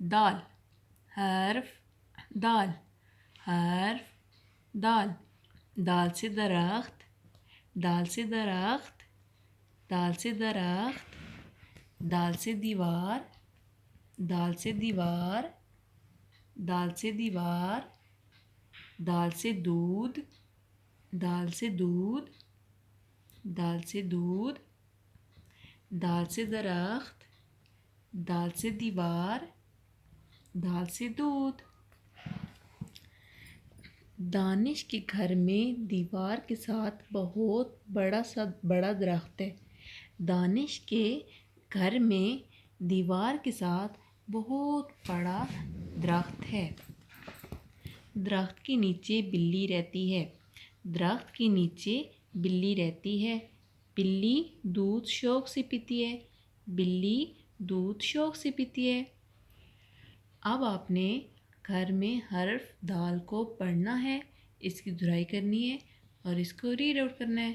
دال، حرف دال، حرف دال، دال سے درخت، دال سے درخت، دال سے درخت، دال سے دیوار، دال سے دیوار، دال سے دیوار، دال سے دودھ، دال سے دودھ، دال سے دودھ، دال سے درخت، دال سے دیوار، دال سے دودھ۔ دانش کے گھر میں دیوار کے ساتھ بہت بڑا درخت ہے۔ دانش کے گھر میں دیوار کے ساتھ بہت بڑا درخت ہے۔ درخت کے نیچے بلی رہتی ہے۔ درخت کے نیچے بلی رہتی ہے۔ بلی دودھ شوق سے پیتی ہے۔ بلی دودھ شوق سے پیتی ہے۔ اب آپ نے گھر میں حرف دال کو پڑھنا ہے، اس کی دہرائی کرنی ہے اور اس کو ریڈ آؤٹ کرنا ہے۔